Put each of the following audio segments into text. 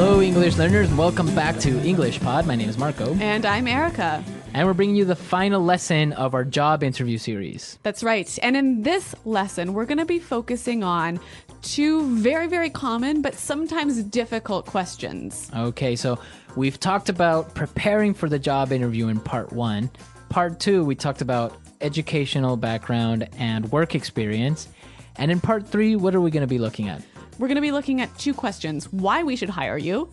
Hello, English learners. Welcome back to English Pod. My name is Marco. And I'm Erica. And we're bringing you the final lesson of our job interview series. That's right. And in this lesson, we're going to be focusing on two very, very common but sometimes difficult questions. Okay, so we've talked about preparing for the job interview in part 1. Part 2, we talked about educational background and work experience. And in part 3, what are we going to be looking at? We're going to be looking at two questions: why we should hire you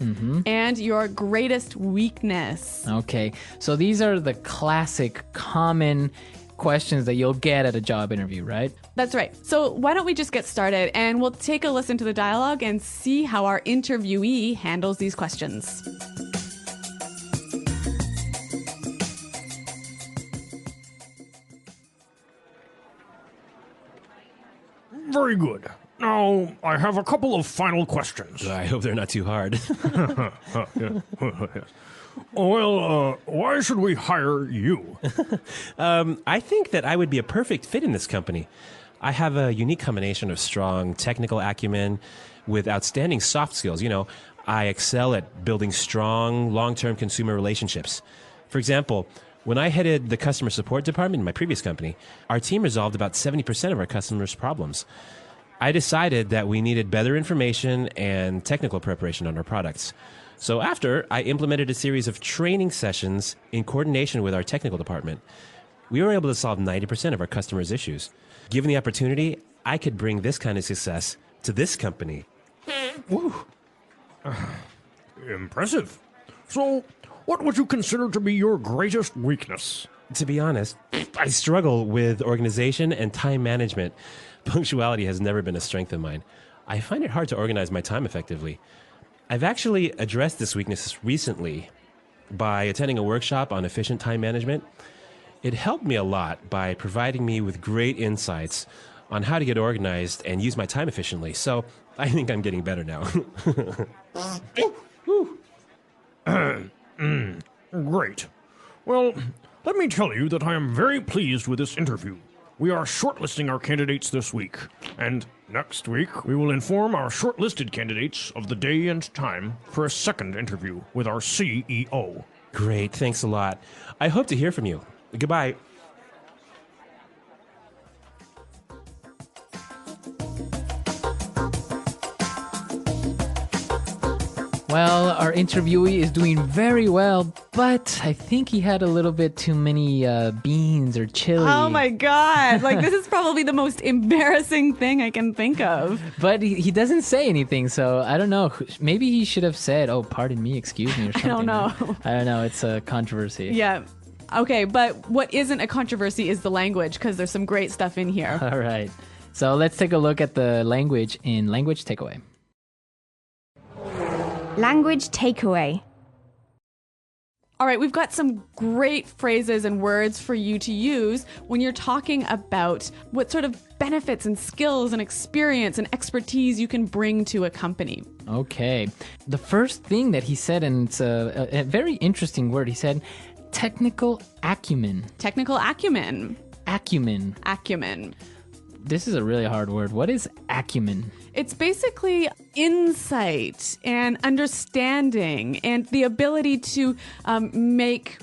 and your greatest weakness. Okay, so these are the classic, common questions that you'll get at a job interview, right? That's right. So why don't we just get started and we'll take a listen to the dialogue and see how our interviewee handles these questions. Very good. Now, I have a couple of final questions. I hope they're not too hard. Well, why should we hire you? I think that I would be a perfect fit in this company. I have a unique combination of strong technical acumen with outstanding soft skills. You know, I excel at building strong, long-term consumer relationships. For example, when I headed the customer support department in my previous company, our team resolved about 70% of our customers' problems. I decided that we needed better information and technical preparation on our products. So after, I implemented a series of training sessions in coordination with our technical department. We were able to solve 90% of our customers' issues. Given the opportunity, I could bring this kind of success to this company. Woo. Impressive. So, what would you consider to be your greatest weakness? To be honest, I struggle with organization and time management. Punctuality has never been a strength of mine. I find it hard to organize my time effectively. I've actually addressed this weakness recently by attending a workshop on efficient time management. It helped me a lot by providing me with great insights on how to get organized and use my time efficiently. So I think I'm getting better now. Great. Well, let me tell you that I am very pleased with this interview. We are shortlisting our candidates this week, and next week we will inform our shortlisted candidates of the day and time for a second interview with our CEO. Great, thanks a lot. I hope to hear from you. Goodbye. Well, our interviewee is doing very well, but I think he had a little bit too many beans or chili. Oh my God. Like, this is probably the most embarrassing thing I can think of. But he doesn't say anything, so I don't know. Maybe he should have said, "Oh, pardon me, excuse me," or something. I don't know. I don't know. It's a controversy. Yeah. Okay, but what isn't a controversy is the language, because there's some great stuff in here. All right. So let's take a look at the language in Language Takeaway. Language takeaway. All right, we've got some great phrases and words for you to use when you're talking about what sort of benefits and skills and experience and expertise you can bring to a company. Okay. The first thing that he said, and it's a very interesting word, he said technical acumen. Technical acumen. Acumen. Acumen. This is a really hard word. What is acumen? It's basically insight and understanding and the ability to make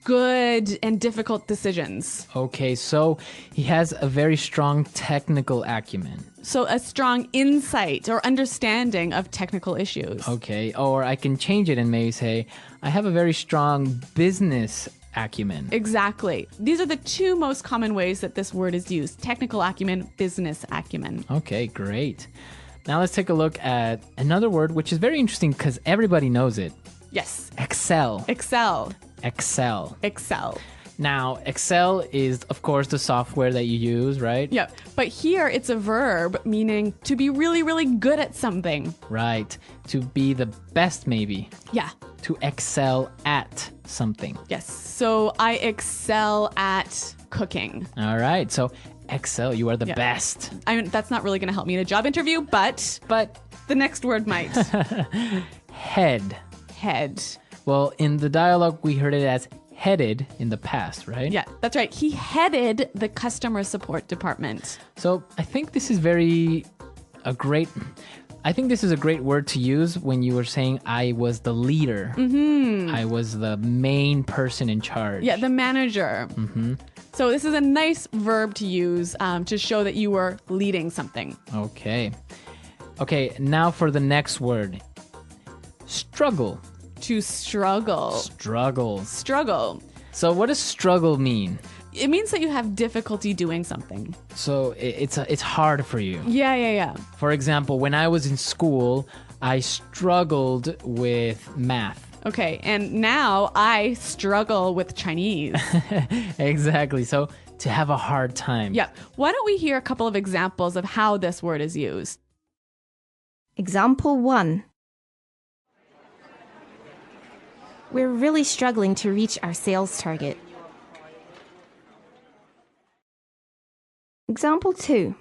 good and difficult decisions. Okay, so he has a very strong technical acumen. So a strong insight or understanding of technical issues. Okay, or I can change it and maybe say, I have a very strong business acumen. Exactly. These are the two most common ways that this word is used: technical acumen, business acumen. Okay, great. Now let's take a look at another word, which is very interesting because everybody knows it. Yes. Excel. Excel. Excel. Excel. Now, Excel is, of course, the software that you use, right? Yeah. But here it's a verb meaning to be really, really good at something. Right. To be the best, maybe. Yeah. To excel at something. Yes. So I excel at cooking. All right. So excel, you are the best. I mean, that's not really going to help me in a job interview, but the next word might. Head. Head. Well, in the dialogue, we heard it as headed in the past, right? Yeah, that's right. He headed the customer support department. So I think this is a great I think this is a great word to use when you were saying I was the leader. I was the main person in charge. Yeah, the manager. So this is a nice verb to use to show that you were leading something. Okay. Okay, now for the next word. Struggle. To struggle. Struggle. So what does struggle mean? It means that you have difficulty doing something. So it's hard for you. Yeah. For example, when I was in school, I struggled with math. Okay, and now I struggle with Chinese. Exactly. So to have a hard time. Yeah. Why don't we hear a couple of examples of how this word is used? Example 1. We're really struggling to reach our sales target. Example 2.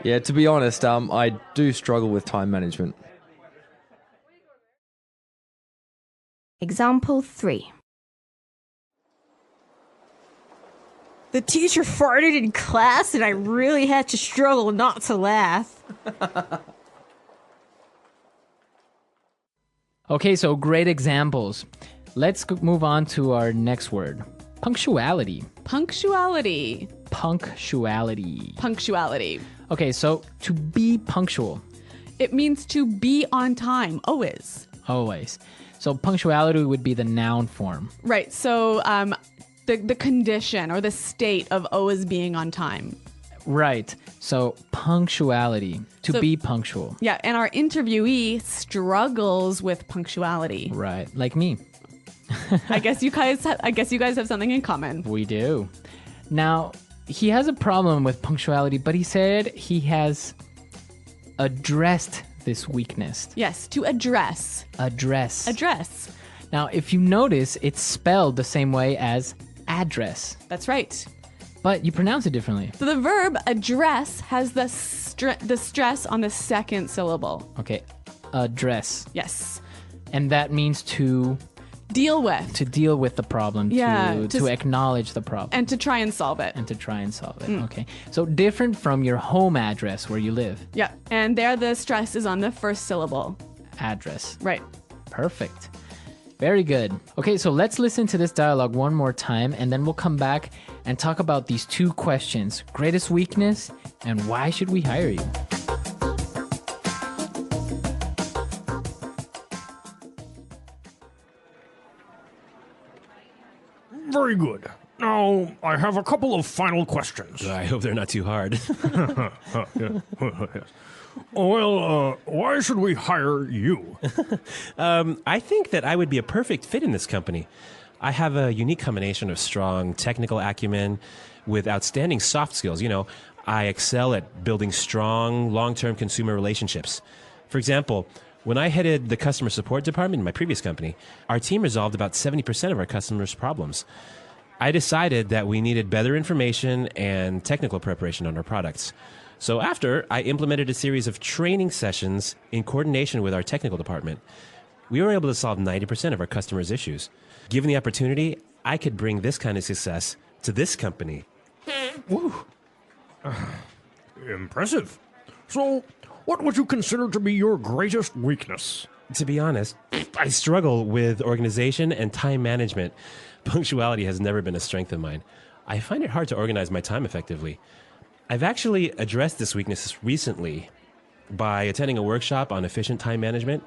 Yeah, to be honest, I do struggle with time management. Example 3. The teacher farted in class and I really had to struggle not to laugh. Okay, so great examples. Let's move on to our next word. Punctuality. Punctuality. Okay, so to be punctual. It means to be on time, always. So punctuality would be the noun form. Right, so the condition or the state of always being on time. Right, so punctuality, to be punctual. Yeah, and our interviewee struggles with punctuality. Right, like me. I guess you guys have something in common. We do. Now, he has a problem with punctuality, but he said he has addressed this weakness. Yes, to address. Address. Now, if you notice, it's spelled the same way as address, That's right. but you pronounce it differently. So the verb address has the stress on the second syllable. Okay, address. Yes. And that means to Deal with. deal with the problem, Yeah, to acknowledge the problem. And to try and solve it. And to try and solve it. Okay. So different from your home address where you live. Yeah. And there the stress is on the first syllable. Address. Right. Perfect. Very good. Okay, so let's listen to this dialogue one more time and then we'll come back and talk about these two questions. Greatest weakness and why should we hire you? Very good. Now, I have a couple of final questions. I hope they're not too hard. Why should we hire you? I think that I would be a perfect fit in this company. I have a unique combination of strong technical acumen with outstanding soft skills. You know, I excel at building strong, long-term consumer relationships. For example, when I headed the customer support department in my previous company, our team resolved about 70% of our customers' problems. I decided that we needed better information and technical preparation on our products. So after, I implemented a series of training sessions in coordination with our technical department. We were able to solve 90% of our customers' issues. Given the opportunity, I could bring this kind of success to this company. Woo. Impressive. So, what would you consider to be your greatest weakness? To be honest, I struggle with organization and time management. Punctuality has never been a strength of mine. I find it hard to organize my time effectively. I've actually addressed this weakness recently by attending a workshop on efficient time management.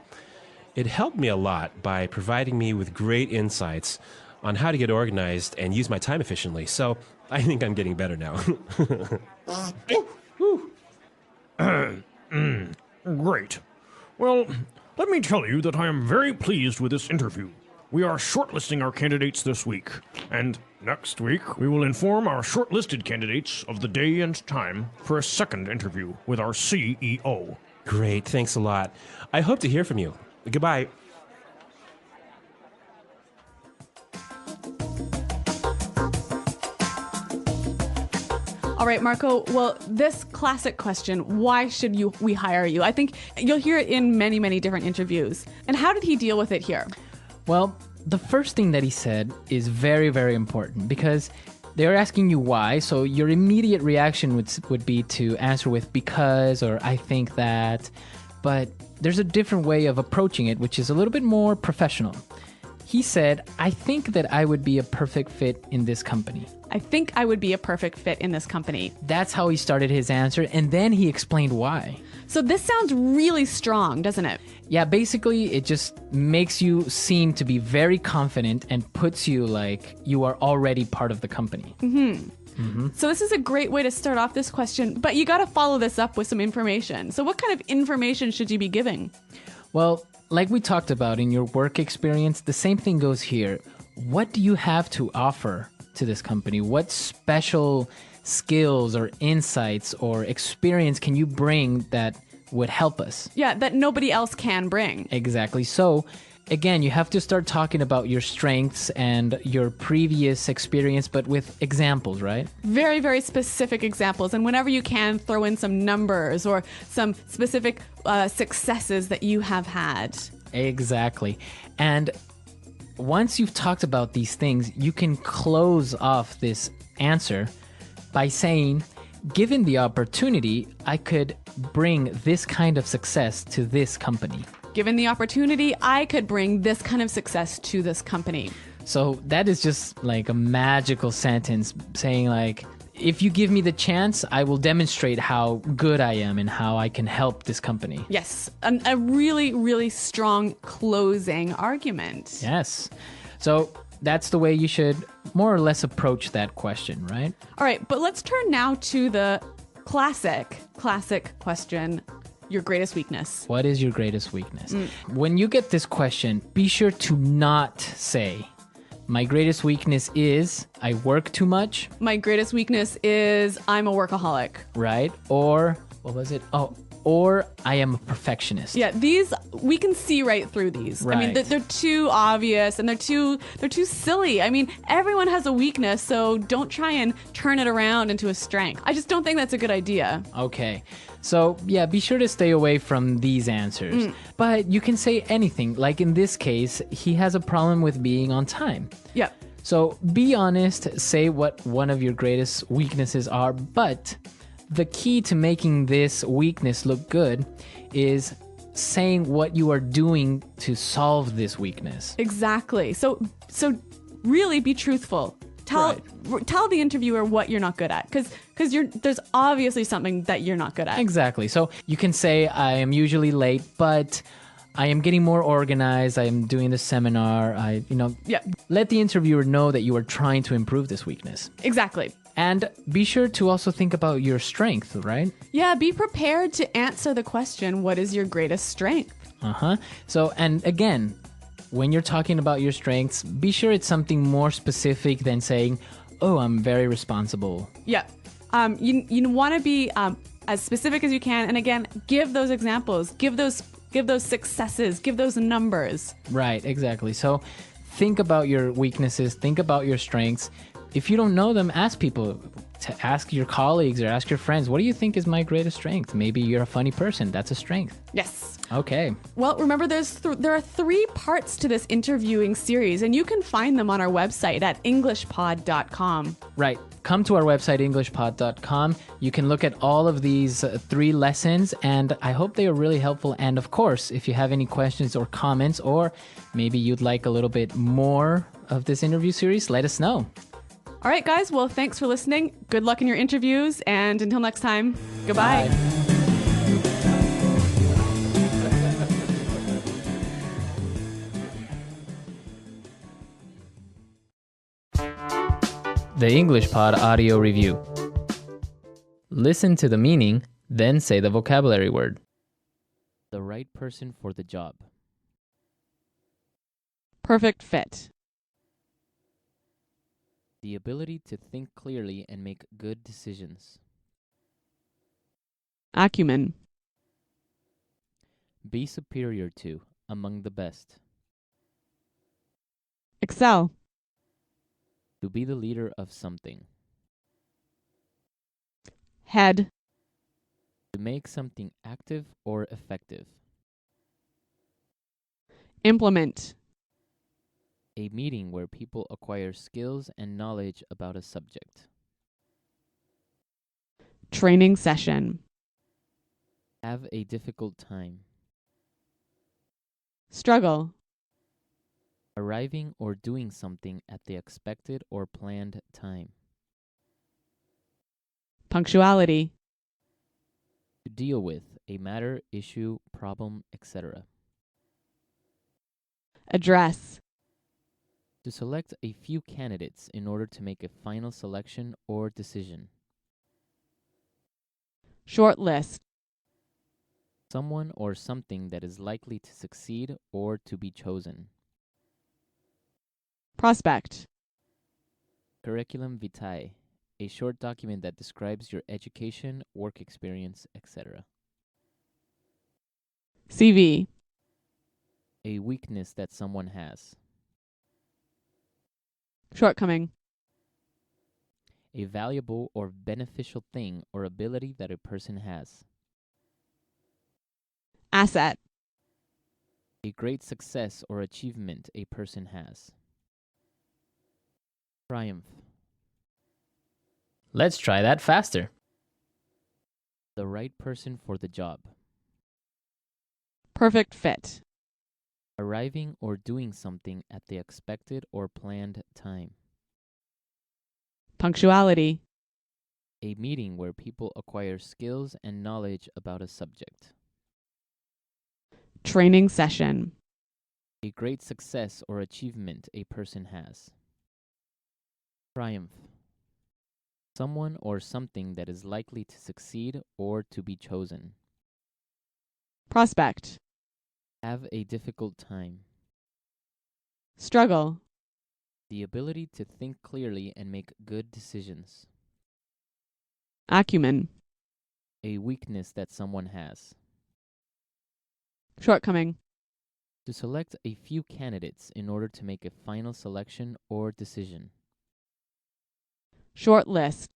It helped me a lot by providing me with great insights on how to get organized and use my time efficiently. So I think I'm getting better now. Great. Well, let me tell you that I am very pleased with this interview. We are shortlisting our candidates this week, and next week we will inform our shortlisted candidates of the day and time for a second interview with our CEO. Great, thanks a lot. I hope to hear from you. Goodbye. All right, Marco. Well, this classic question, why should we hire you? I think you'll hear it in many, many different interviews. And how did he deal with it here? Well, the first thing that he said is very, very important because they're asking you why, so your immediate reaction would be to answer with because or I think that, but there's a different way of approaching it, which is a little bit more professional. He said, I think that I would be a perfect fit in this company. I think I would be a perfect fit in this company. That's how he started his answer, and then he explained why. So this sounds really strong, doesn't it? Yeah, basically, it just makes you seem to be very confident and puts you like you are already part of the company. So this is a great way to start off this question, but you got to follow this up with some information. So what kind of information should you be giving? Well, like we talked about in your work experience, the same thing goes here. What do you have to offer to this company? What special skills or insights or experience can you bring that would help us? Yeah, that nobody else can bring. Exactly. So, again, you have to start talking about your strengths and your previous experience, but with examples, right? Very, very specific examples. And whenever you can, throw in some numbers or some specific successes that you have had. Exactly. And once you've talked about these things, you can close off this answer by saying, given the opportunity, I could bring this kind of success to this company. Given the opportunity, I could bring this kind of success to this company. So that is just like a magical sentence saying like, if you give me the chance, I will demonstrate how good I am and how I can help this company. Yes, a really, really strong closing argument. Yes. So that's the way you should more or less approach that question, right? All right, but let's turn now to the classic question, your greatest weakness. What is your greatest weakness? When you get this question, be sure to not say, my greatest weakness is I work too much. My greatest weakness is I'm a workaholic. Right? Or, what was it? Oh, or I am a perfectionist. Yeah, these, we can see right through these. I mean, Right. they're too obvious and they're too silly. I mean, everyone has a weakness, so don't try and turn it around into a strength. I just don't think that's a good idea. Okay. So, yeah, be sure to stay away from these answers. But you can say anything. Like in this case, he has a problem with being on time. Yep. So be honest, say what one of your greatest weaknesses are, but the key to making this weakness look good is saying what you are doing to solve this weakness. Exactly. So really be truthful. Tell the interviewer what you're not good at, because there's obviously something that you're not good at. Exactly. So you can say, I am usually late, but I am getting more organized. I am doing the seminar. Yeah. Let the interviewer know that you are trying to improve this weakness. Exactly. And be sure to also think about your strength, right? Yeah, be prepared to answer the question, what is your greatest strength? So, and again, when you're talking about your strengths, be sure it's something more specific than saying, oh, I'm very responsible. Yeah. You want to be as specific as you can. And again, give those examples, give those successes, give those numbers. Right, exactly. So think about your weaknesses, think about your strengths. If you don't know them, ask people, to ask your colleagues or ask your friends, what do you think is my greatest strength? Maybe you're a funny person. That's a strength. Yes. Okay. Well, remember, there are 3 parts to this interviewing series, and you can find them on our website at englishpod.com. Right. Come to our website, englishpod.com. You can look at all of these 3 lessons, and I hope they are really helpful. And of course, if you have any questions or comments, or maybe you'd like a little bit more of this interview series, let us know. All right, guys. Well, thanks for listening. Good luck in your interviews. And until next time, goodbye. Bye. The English Pod Audio Review. Listen to the meaning, then say the vocabulary word. The right person for the job. Perfect fit. The ability to think clearly and make good decisions. Acumen. Be superior to, among the best. Excel. To be the leader of something. Head. To make something active or effective. Implement. A meeting where people acquire skills and knowledge about a subject. Training session. Have a difficult time. Struggle. Arriving or doing something at the expected or planned time. Punctuality. To deal with a matter, issue, problem, etc. Address. To select a few candidates in order to make a final selection or decision. Shortlist. Someone or something that is likely to succeed or to be chosen. Prospect. Curriculum vitae, a short document that describes your education, work experience, etc. CV. A weakness that someone has. Shortcoming. A valuable or beneficial thing or ability that a person has. Asset. A great success or achievement a person has. Triumph. Let's try that faster. The right person for the job. Perfect fit. Arriving or doing something at the expected or planned time. Punctuality. A meeting where people acquire skills and knowledge about a subject. Training session. A great success or achievement a person has. Triumph. Someone or something that is likely to succeed or to be chosen. Prospect. Have a difficult time. Struggle. The ability to think clearly and make good decisions. Acumen. A weakness that someone has. Shortcoming. To select a few candidates in order to make a final selection or decision. Shortlist.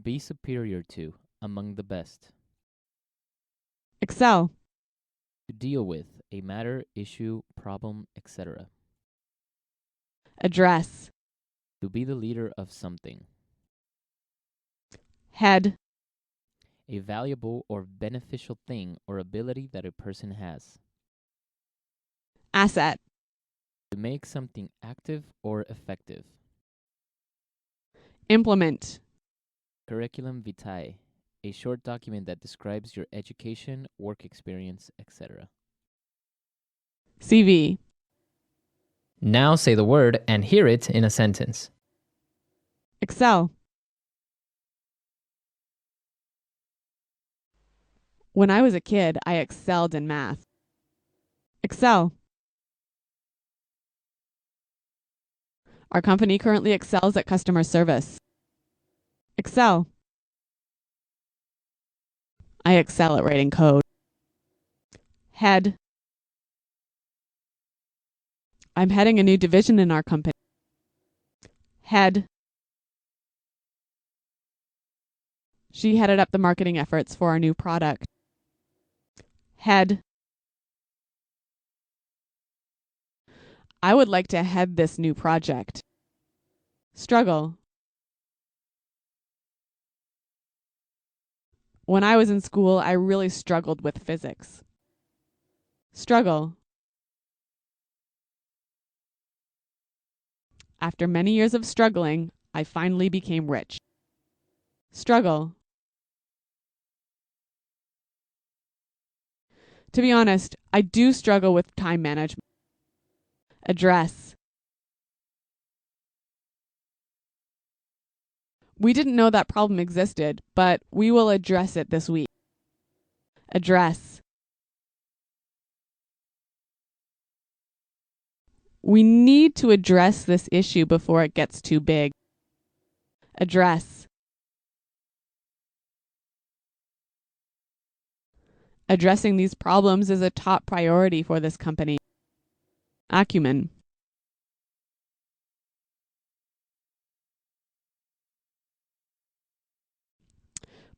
Be superior to, among the best. Excel. To deal with a matter, issue, problem, etc. Address. To be the leader of something. Head. A valuable or beneficial thing or ability that a person has. Asset. To make something active or effective. Implement. Curriculum vitae, a short document that describes your education, work experience, etc. CV. Now say the word and hear it in a sentence. Excel. When I was a kid, I excelled in math. Excel. Our company currently excels at customer service. Excel. I excel at writing code. Head. I'm heading a new division in our company. Head. She headed up the marketing efforts for our new product. Head. I would like to head this new project. Struggle. When I was in school, I really struggled with physics. Struggle. After many years of struggling, I finally became rich. Struggle. To be honest, I do struggle with time management. Address. We didn't know that problem existed, but we will address it this week. Address. We need to address this issue before it gets too big. Address. Addressing these problems is a top priority for this company. Acumen.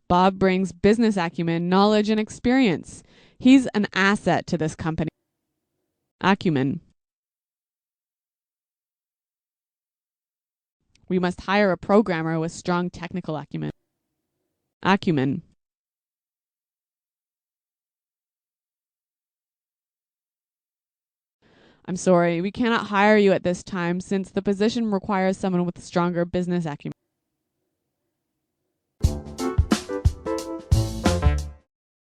Bob brings business acumen, knowledge, and experience. He's an asset to this company. Acumen. We must hire a programmer with strong technical acumen. I'm sorry, we cannot hire you at this time since the position requires someone with stronger business acumen.